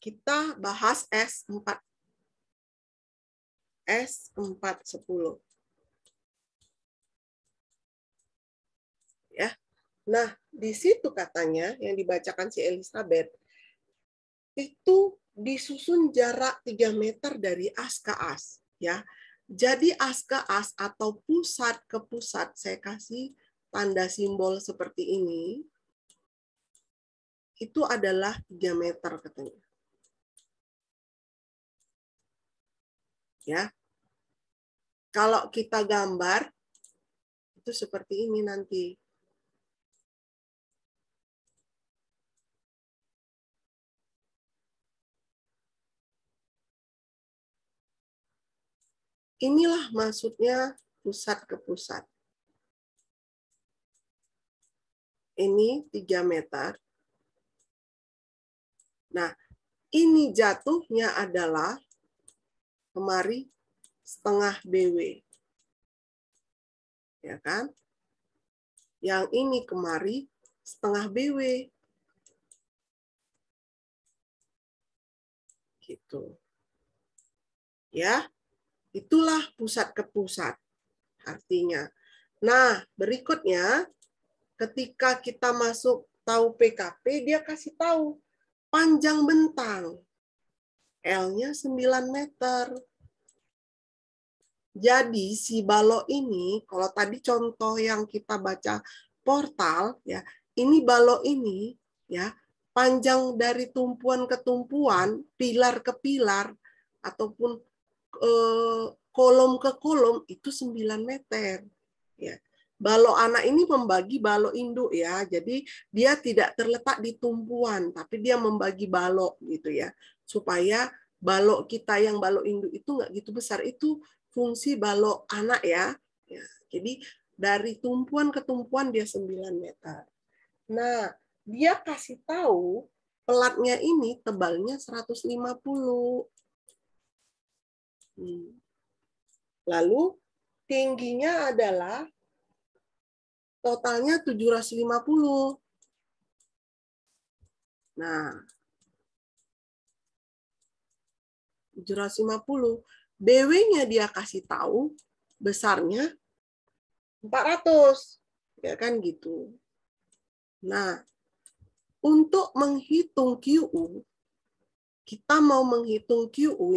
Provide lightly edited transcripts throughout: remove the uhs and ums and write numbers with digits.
kita bahas S4. S410. Ya. Nah, di situ katanya yang dibacakan si Elizabeth itu disusun jarak 3 meter dari as ke as, ya. Jadi as ke as atau pusat ke pusat, saya kasih tanda simbol seperti ini, itu adalah 3 meter katanya. Ya. Kalau kita gambar itu seperti ini nanti. Inilah maksudnya pusat ke pusat. Ini 3 meter. Nah, ini jatuhnya adalah kemari setengah BW. Ya kan? Yang ini kemari setengah BW. Gitu. Ya, itulah pusat ke pusat artinya. Nah, berikutnya ketika kita masuk tahu PKP, dia kasih tahu panjang bentang. L-nya 9 meter. Jadi si balok ini, kalau tadi contoh yang kita baca portal, ya, ini balok ini, ya, panjang dari tumpuan ke tumpuan, pilar ke pilar, ataupun kolom ke kolom itu 9 meter. Ya. Balok anak ini membagi balok induk ya, jadi dia tidak terletak di tumpuan, tapi dia membagi balok gitu ya, supaya balok kita yang balok induk itu nggak gitu besar, itu fungsi balok anak ya. Ya. Jadi dari tumpuan ke tumpuan dia 9 meter. Nah, dia kasih tahu pelatnya ini tebalnya 150. Lalu tingginya adalah totalnya 750. Nah, 750. BW-nya dia kasih tahu besarnya 400. Ya kan gitu. Nah, untuk menghitung QU, kita mau menghitung QU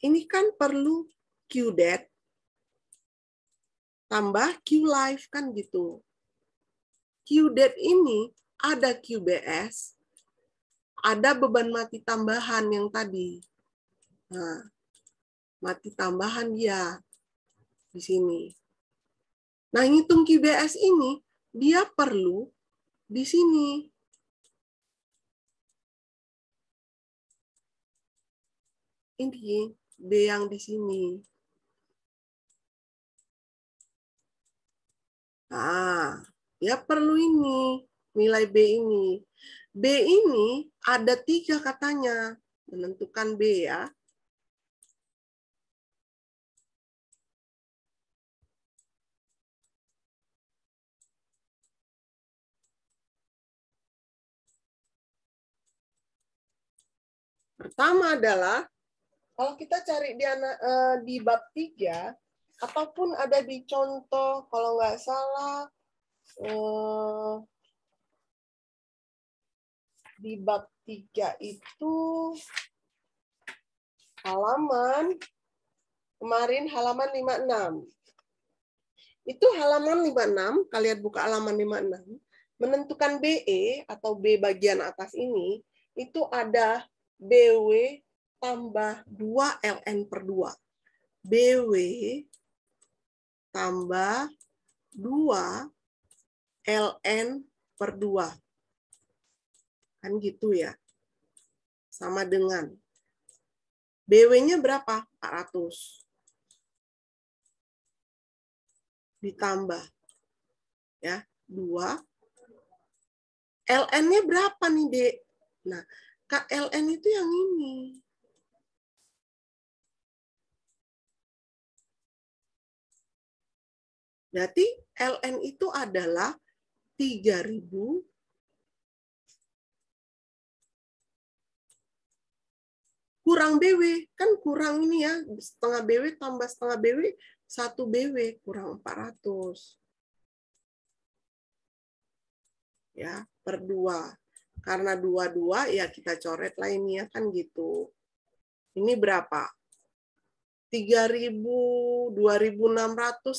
ini kan perlu QDAT tambah QLive kan gitu. QDAT ini ada QBS, ada beban mati tambahan yang tadi. Nah, mati tambahan dia di sini. Nah, ngitung QBS ini dia perlu di sini. Ini B yang di sini. Nah, ya perlu ini, nilai B ini. B ini ada 3 katanya. Menentukan B ya. Pertama adalah, kalau kita cari di bab 3, ataupun ada di contoh, kalau nggak salah, di bab 3 itu halaman, kemarin halaman 56. Itu halaman 56, kalian buka halaman 56, menentukan BE atau B bagian atas ini, itu ada BW tambah 2 LN per 2. BW tambah 2 LN per 2. Kan gitu ya. Sama dengan BW-nya berapa? 400. Ditambah ya 2. LN-nya berapa nih, Dek? Nah, KLN itu yang ini. Berarti LN itu adalah 3.000 kurang BW. Kan kurang ini ya, setengah BW tambah setengah BW, 1 BW kurang 400. Ya, per 2. Karena 2 ya kita coret lah ini ya, kan gitu. Ini berapa? 3.000, 2.600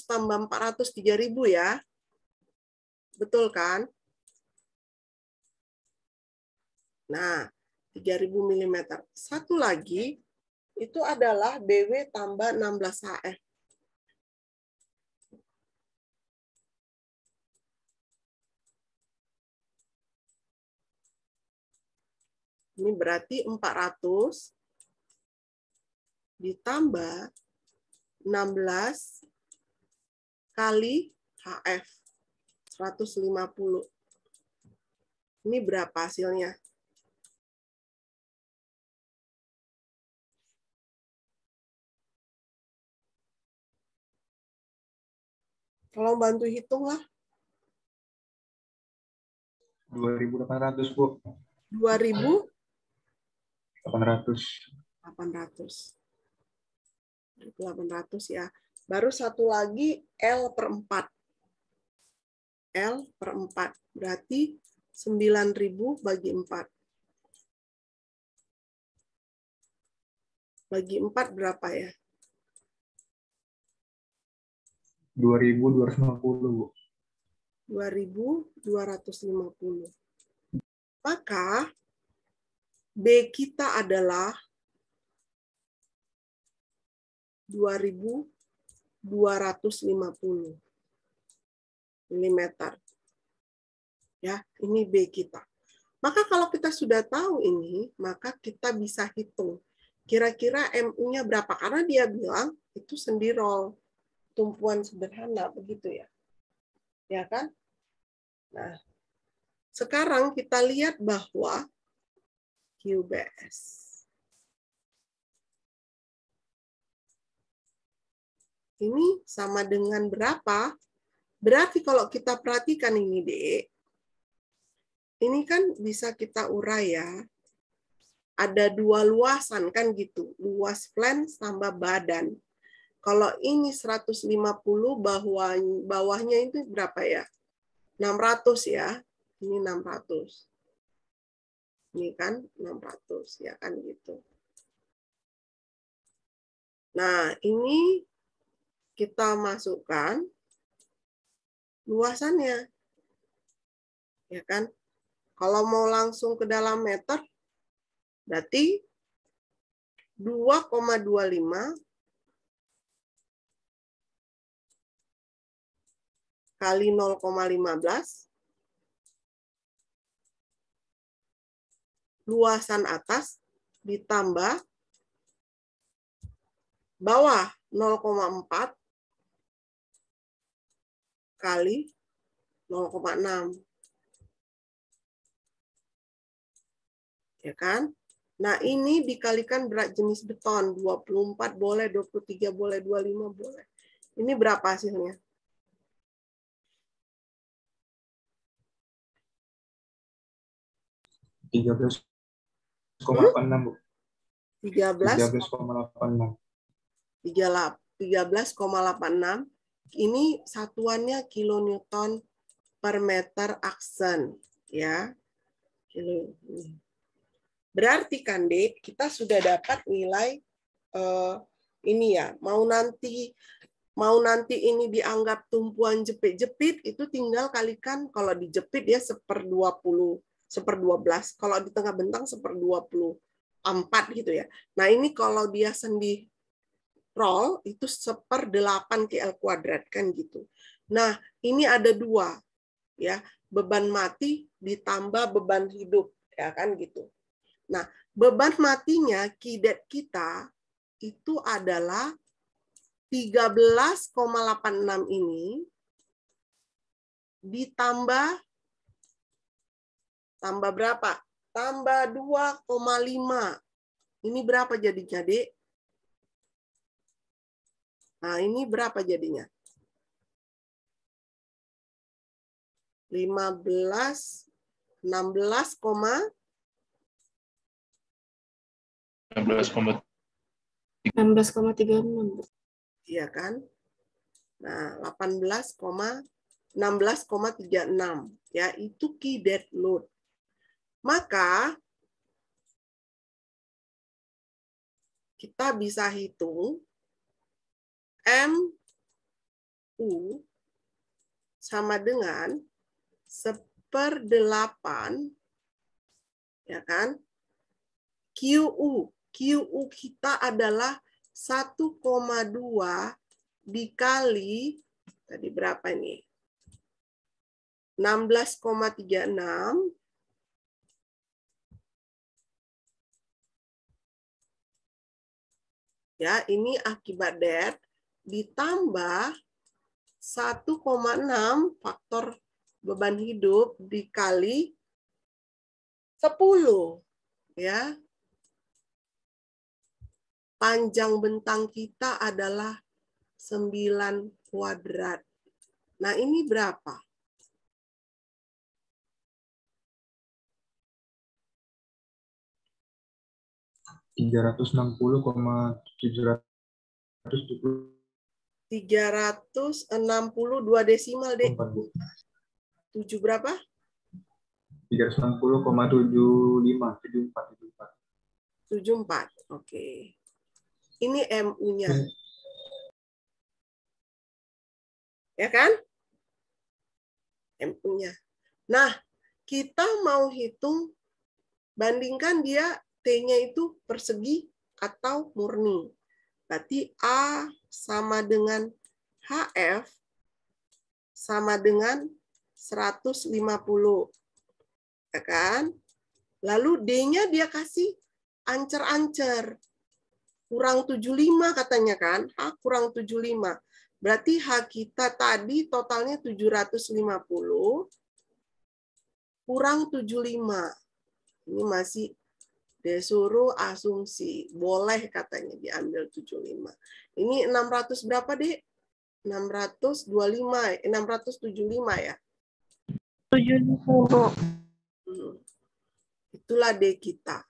tambah 400, 3.000 ya. Betul kan? Nah, 3.000 mm. Satu lagi, itu adalah BW tambah 16 HF. Ini berarti 400 ditambah 16 kali HF 150. Ini berapa hasilnya? Tolong bantu hitung lah. 2.800, Bu. 2.800. 800 ya. Baru satu lagi L per 4. L per 4. Berarti 9.000 bagi 4. Bagi 4 berapa ya? 2.250, Bu. 2.250. Maka B kita adalah 2.250 mm. Ya, ini B kita. Maka kalau kita sudah tahu ini, maka kita bisa hitung kira-kira MU-nya berapa, karena dia bilang itu sendirol, tumpuan sederhana, begitu ya. Ya kan? Nah, sekarang kita lihat bahwa QBS ini sama dengan berapa? Berarti kalau kita perhatikan ini, Dek, ini kan bisa kita urai ya. Ada 2 luasan kan gitu. Luas flange tambah badan. Kalau ini 150, bawahnya itu berapa ya? 600 ya. Ini 600. Ini kan 600 ya kan gitu. Nah, ini kita masukkan luasannya. Ya kan? Kalau mau langsung ke dalam meter berarti 2,25 kali 0,15 luasan atas ditambah bawah 0,4 kali 0,6. Ya kan? Nah, ini dikalikan berat jenis beton. 24 boleh, 23 boleh, 25 boleh. Ini berapa hasilnya? 13,86, Bu. 13,86. 13,86. Ini satuannya kilonewton per meter aksen, ya. Berarti kan, Dek, kita sudah dapat nilai ini ya. Mau nanti ini dianggap tumpuan jepit-jepit, itu tinggal kalikan, kalau dijepit ya 1/20, 1/12. Kalau di tengah bentang 1/24 gitu ya. Nah, ini kalau dia sendi roll itu 1/8 kL² kan gitu. Nah, ini ada 2 ya, beban mati ditambah beban hidup ya kan gitu. Nah, beban matinya kidet kita itu adalah 13,86 ini ditambah berapa? Tambah 2,5. Ini berapa jadinya, Dek? Nah, ini berapa jadinya? 16,8 16,36. Iya kan? Nah, 16,36 ya, itu key dead load. Maka kita bisa hitung MU sama dengan 1/8 ya kan? QU kita adalah 1,2 dikali tadi berapa ini? 16,36 ya, ini akibat dead ditambah 1,6 faktor beban hidup dikali 10 ya. Panjang bentang kita adalah 9 kuadrat. Nah, ini berapa? $360,770. 362 desimal, Dek. 7 berapa? 360,75. Oke. Ini MU-nya. Ya kan? MU-nya. Nah, kita mau hitung, bandingkan dia T-nya itu persegi atau murni. Berarti A sama dengan HF sama dengan 150. Ya kan? Lalu D-nya dia kasih ancer-ancer. Kurang 75 katanya kan? H kurang 75. Berarti H kita tadi totalnya 750 kurang 75. Ini masih disuruh asumsi. Boleh katanya diambil 75. Ini 600 berapa, Dek? 625, 675 ya? 70. Itulah D kita.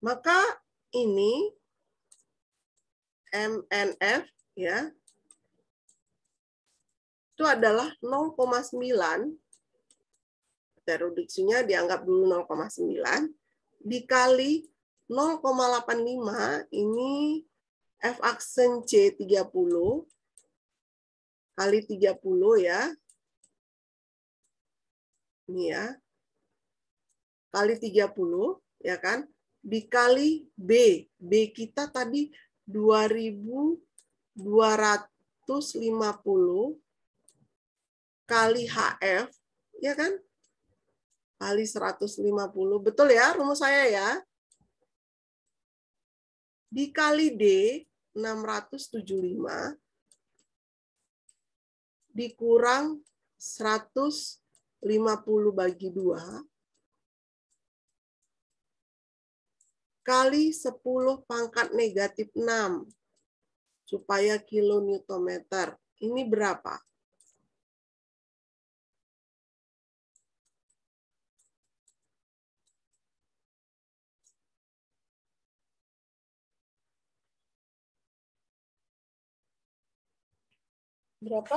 Maka ini MNF ya, itu adalah 0,9. Reduksinya dianggap dulu 0,9 dikali 0,85, ini F aksen C 30 kali 30 ya. Ini ya. Kali 30 ya kan? Dikali B. B kita tadi 2.250 kali HF ya kan? Kali 150. Betul ya rumus saya ya? Dikali D 675 dikurang 150 bagi 2 kali 10 pangkat negatif 6 supaya kilonewtonmeter. Ini berapa? Berapa?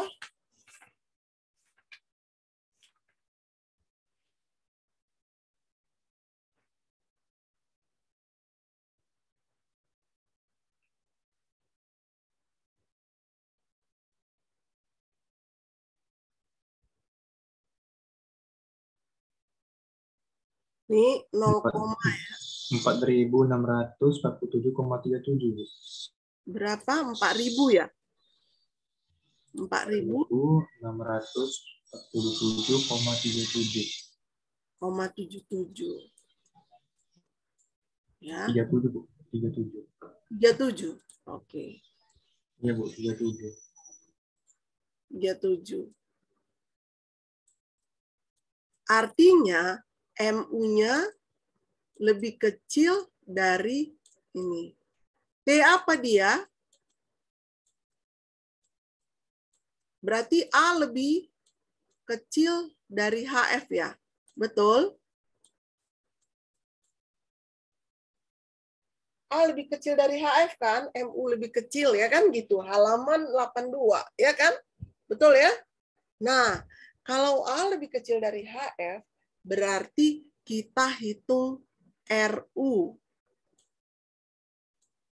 Ini 0, ya. 4.647,37. Berapa? 4.000 ya? 4.647,37. Ya. 37, Bu. 37. 37. Oke. Iya, Bu, 37. 37. Artinya MU-nya lebih kecil dari ini. T apa dia? Berarti A lebih kecil dari HF ya? Betul? A lebih kecil dari HF kan, MU lebih kecil ya kan gitu. Halaman 82 ya kan? Betul ya? Nah, kalau A lebih kecil dari HF, berarti kita hitung RU.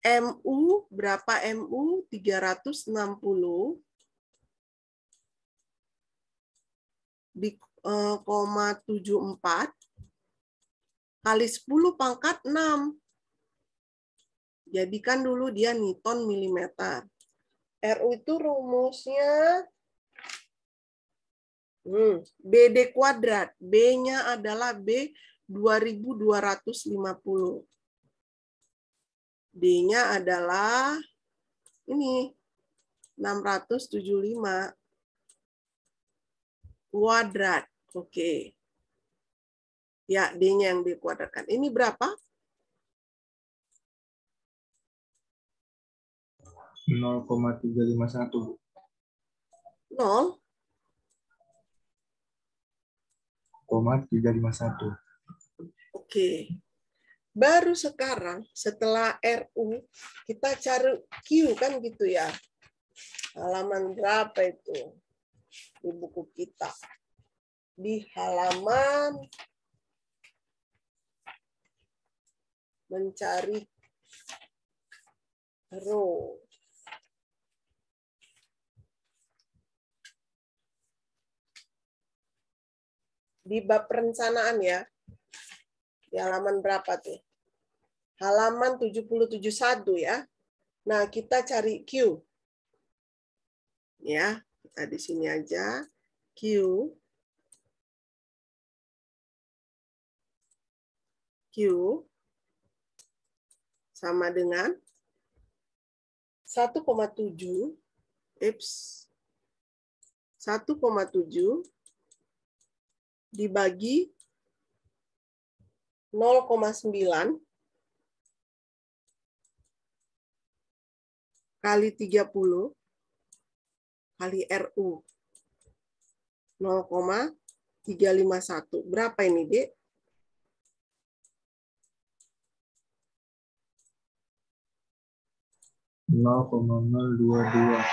MU berapa MU? 360 di 0,74 kali 10 pangkat 6. Jadikan dulu dia Newton milimeter. RU itu rumusnya BD kuadrat. B-nya adalah B 2250. D-nya adalah ini 675 kuadrat. Oke. Ya, D-nya yang dikuadratkan. Ini berapa? 0,351. 0. 0,351. Oke. Baru sekarang setelah RU kita cari Q kan gitu ya. Halaman berapa itu di buku kita? Di halaman mencari rho. Di bab perencanaan ya. Di halaman berapa tuh? Halaman 771 ya. Nah, kita cari Q. Ya, kita di sini aja. Q sama dengan 1,7 dibagi 0,9 kali 30 kali RU 0,351. Berapa ini, Dek? Nol koma 0,022.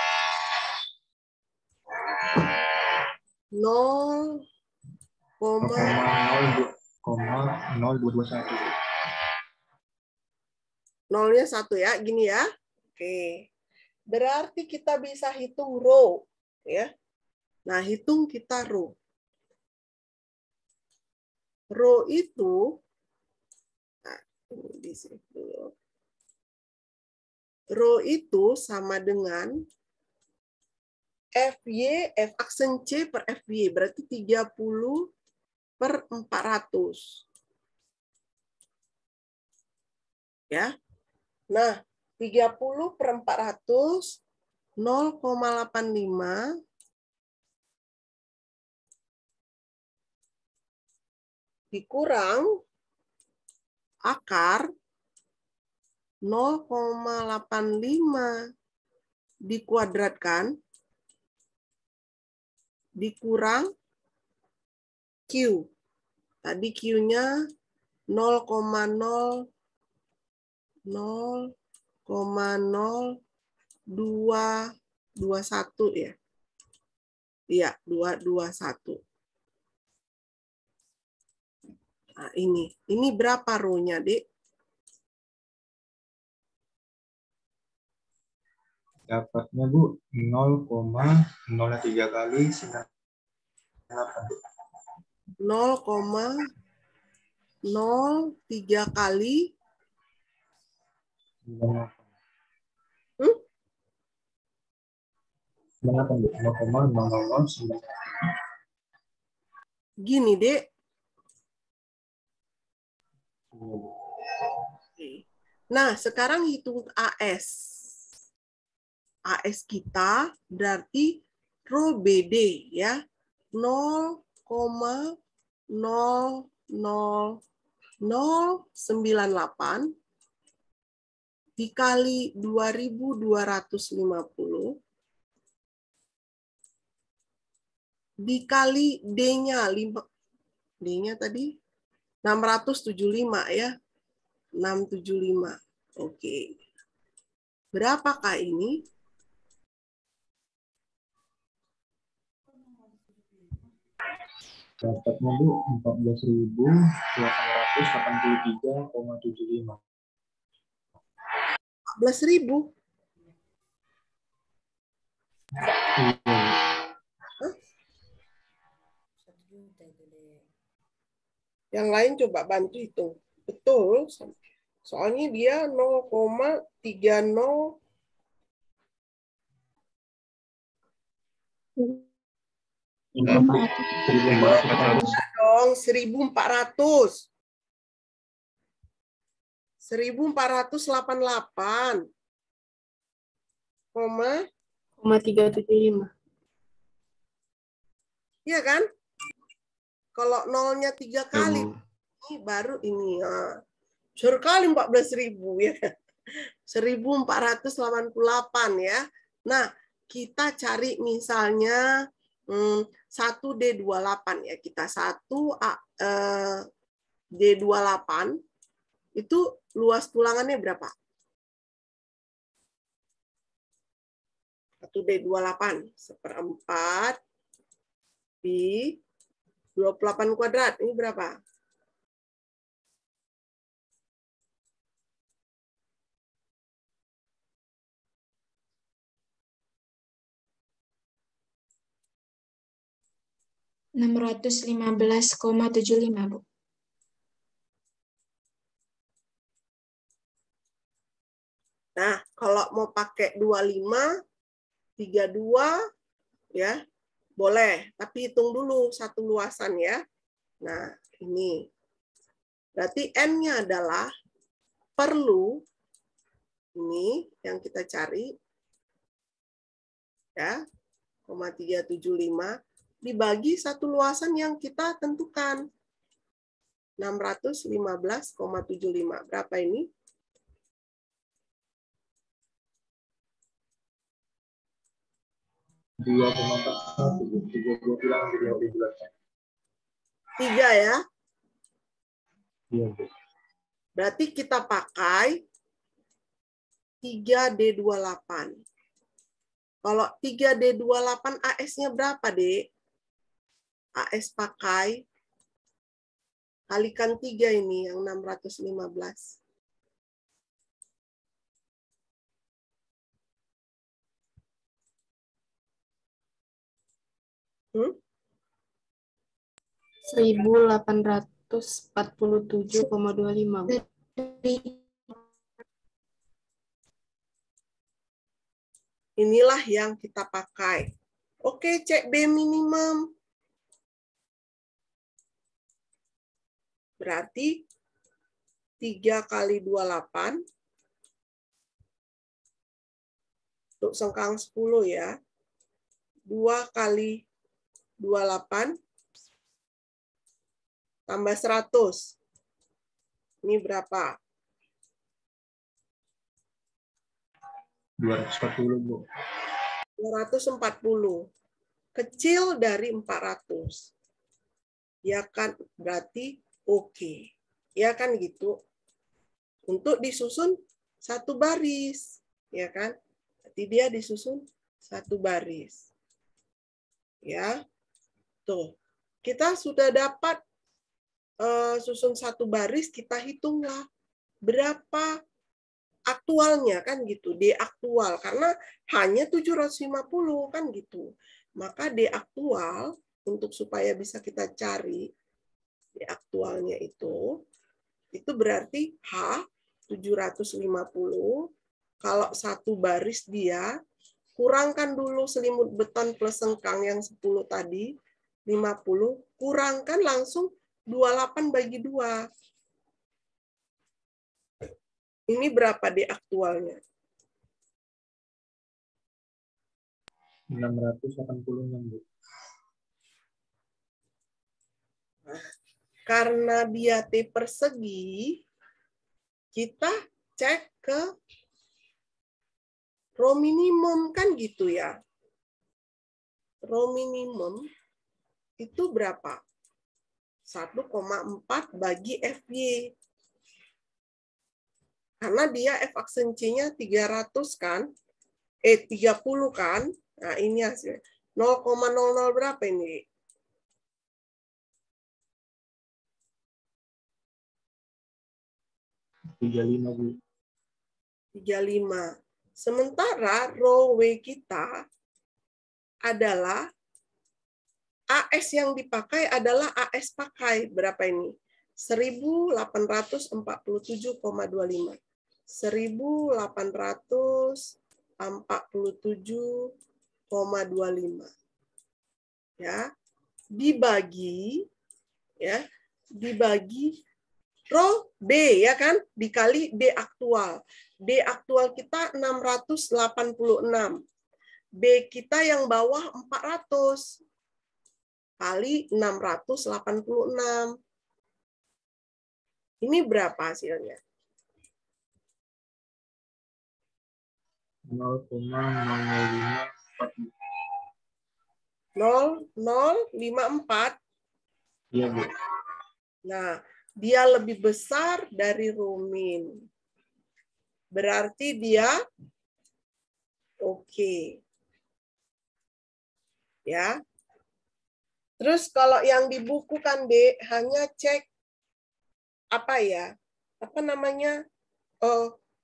0,0221. Nolnya 1 ya, gini ya. Oke. Berarti kita bisa hitung rho ya. Nah, hitung kita rho. Rho itu ini di sini dulu. Rho itu sama dengan FY, F aksen C per FY, berarti 30 per 400. Ya. Nah, 30 per 400, 0,85 dikurang akar 0,85 dikuadratkan dikurang Q. Tadi Q-nya 0,0221 ya. Iya, 221. Nah, ini berapa rho-nya, Dek? Dapatnya, Bu, 0,03 kali 98. 0,03 kali 0,009. gini, Dek. Nah, sekarang hitung AS. AS kita berarti rho BD ya. 0,00098 dikali 2250 dikali D-nya D-nya tadi 675 ya. 675. Oke. Berapakah ini? Dapatnya Bu 14.883,75. 14.000. Yang lain coba bantu hitung. Betul. Soalnya dia 0,30. Dong, 1.400. 1.488. 375. Iya kan? Kalau nolnya 3 kali, ini baru ini. Sekali 14.000 ya. 1.488 ya. Nah, kita cari misalnya 1D28 ya. Kita 1D28 itu luas tulangannya berapa? 1D28 seperempat di 28 kuadrat. Ini berapa? $615,75, Bu. Nah, kalau mau pakai 25, 32, ya, boleh. Tapi hitung dulu satu luasan ya. Nah, ini. Berarti N-nya adalah perlu, ini yang kita cari, ya, 0,375, dibagi satu luasan yang kita tentukan. 615,75. Berapa ini? Dua 2,41 bilang jadi lebih jelasnya. 3 ya. Iya Bu. Berarti kita pakai 3D28. Kalau 3D28 AS-nya berapa, Dek? AS pakai kalikan 3 ini yang 615. Hmm? 1.847,25, Bu. Inilah yang kita pakai. Oke, cek B minimum. Berarti 3 kali 28 untuk sengkang 10 ya. 2 kali 28 tambah 100. Ini berapa? 240 Bu. 240. Kecil dari 400. Ya kan, berarti oke. Ya kan gitu. Untuk disusun satu baris. Ya kan? Berarti dia disusun satu baris. Ya. Tuh. Kita sudah dapat susun satu baris, kita hitunglah berapa aktualnya kan gitu, D aktual karena hanya 750 kan gitu. Maka D aktual untuk supaya bisa kita cari D aktualnya itu berarti H 750 kalau satu baris dia kurangkan dulu selimut beton plus sengkang yang 10 tadi 50 kurangkan langsung 28 bagi 2. Ini berapa D aktualnya? 686 Bu. Karena dia T persegi, kita cek ke rho minimum kan gitu ya. Rho minimum itu berapa? 1,4 bagi FY. Karena dia F aksen C-nya 300 kan? 30 kan? Nah, ini hasilnya. 0,00 berapa ini? Tiga lima Bu. 35. Sementara row W kita adalah AS yang dipakai adalah AS pakai. Berapa ini? 1847,25. 1847,25. Ya. Dibagi row B ya kan, dikali D aktual. D aktual kita 686. B kita yang bawah 400 kali 686. Ini berapa hasilnya? 0,054. 0054. Iya Bu. Nah, dia lebih besar dari Rumin. Berarti dia oke. Ya. Terus kalau yang di buku kan D hanya cek apa ya? Apa namanya?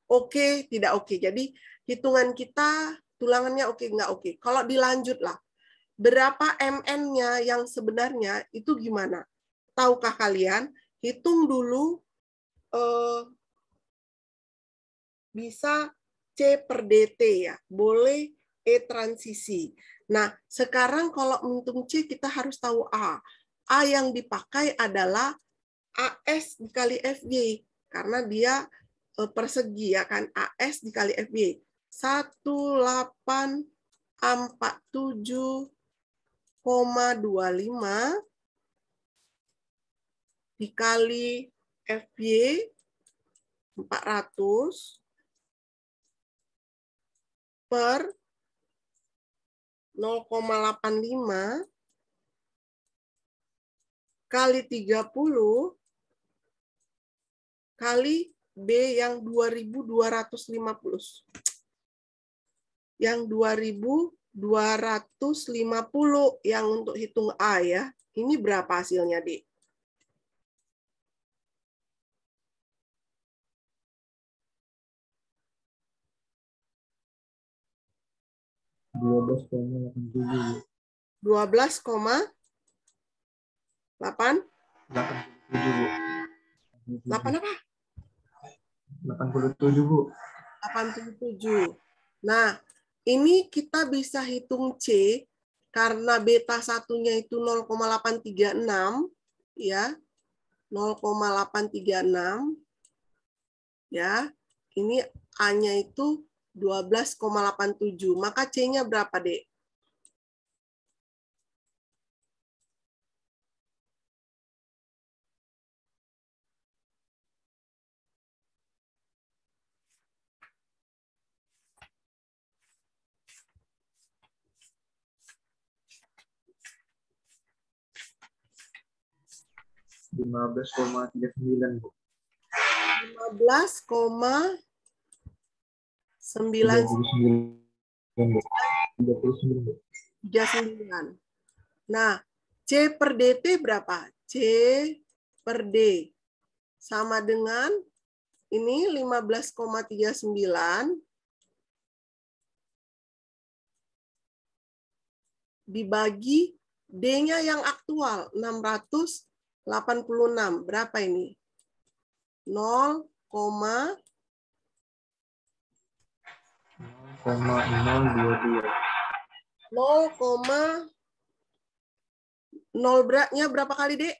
Oke, tidak oke. Jadi hitungan kita tulangannya oke nggak oke. Kalau dilanjut lah, berapa MN-nya yang sebenarnya itu gimana? Tahukah kalian? Hitung dulu bisa C per DT ya. Boleh E transisi. Nah, sekarang kalau menghitung C kita harus tahu A. A yang dipakai adalah AS dikali FY. Karena dia persegi ya kan. AS dikali FY. 1847,25 dikali FY 400 per 0,85 kali 30 kali B yang 2250. Yang 2250 yang untuk hitung A ya. Ini berapa hasilnya, Dik? $12,87. 12,8 87 Bu. 8 apa? 87 Bu. 87. Nah, ini kita bisa hitung C karena beta satunya itu 0,836 ya. 0,836 ya. Ini A-nya itu 12,87. Maka C-nya berapa, Dek? $15,39 Bu. 15,99. 39 Bu. 39. Nah, C per DT berapa? C per D sama dengan ini 15,39 dibagi D-nya yang aktual 686. Berapa ini? 0,022. 0 beratnya berapa kali, Dek?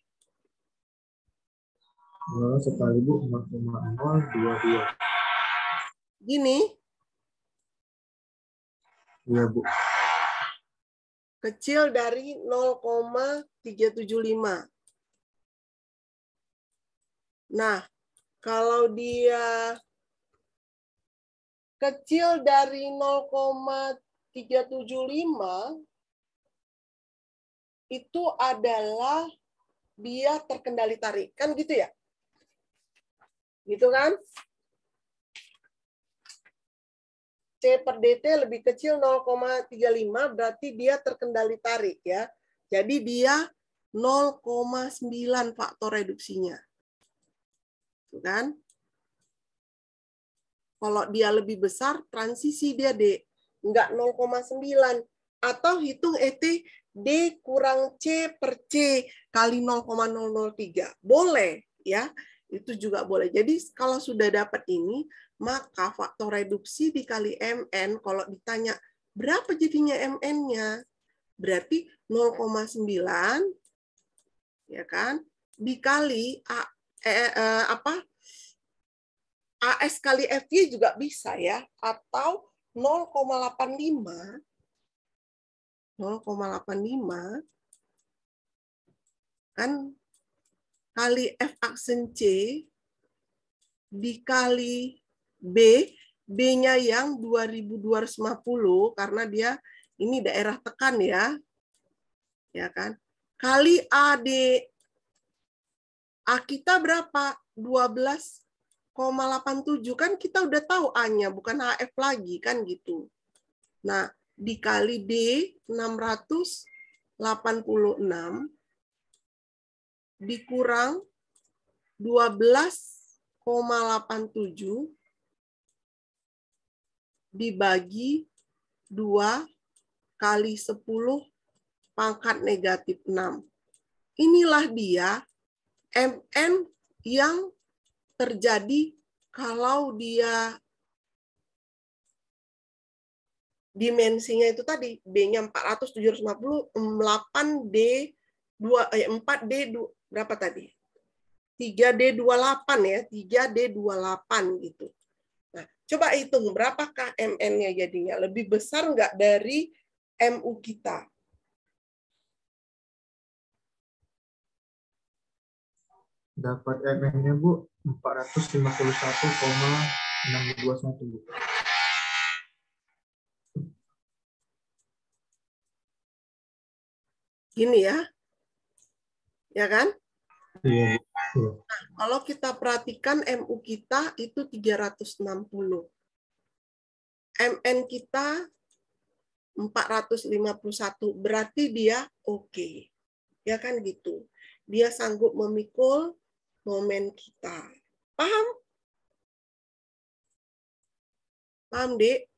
0 sekali Bu, 0,022. Gini, Iya Bu. kecil dari 0,375. Nah, kalau dia kecil dari 0,375, itu adalah dia terkendali tarik. Kan gitu ya? Gitu kan? C per DT lebih kecil 0,35 berarti dia terkendali tarik ya. Jadi dia 0,9 faktor reduksinya. Tuh kan? Kalau dia lebih besar, transisi dia D. Enggak 0,9. Atau hitung ET D kurang C per C kali 0,003. Boleh ya. Itu juga boleh. Jadi kalau sudah dapat ini, maka faktor reduksi dikali MN, kalau ditanya berapa jadinya MN-nya, berarti 0,9 ya kan, dikali AS kali FY juga bisa ya, atau 0,85 kan kali F aksen C dikali B, B-nya yang 2250 karena dia ini daerah tekan ya. Ya kan? Kali AD. A kita berapa? 12,87 kan kita udah tahu A-nya bukan HF lagi kan gitu. Nah, dikali D 686 dikurang 12,87 dibagi 2 kali 10 pangkat negatif 6. Inilah dia MN yang terjadi kalau dia dimensinya itu tadi B-nya 400, 750, 8D 4D berapa tadi? 3D28 ya, 3D28 gitu. Nah, coba hitung berapakah MN-nya jadinya? Lebih besar nggak dari MU kita? Dapat MN-nya Bu 451,621 Bu. Gini ya. Ya kan? Iya. Kalau kita perhatikan MU kita itu 360. MN kita 451. Berarti dia oke. Ya kan gitu. Dia sanggup memikul momen kita. Paham? Paham, Dek?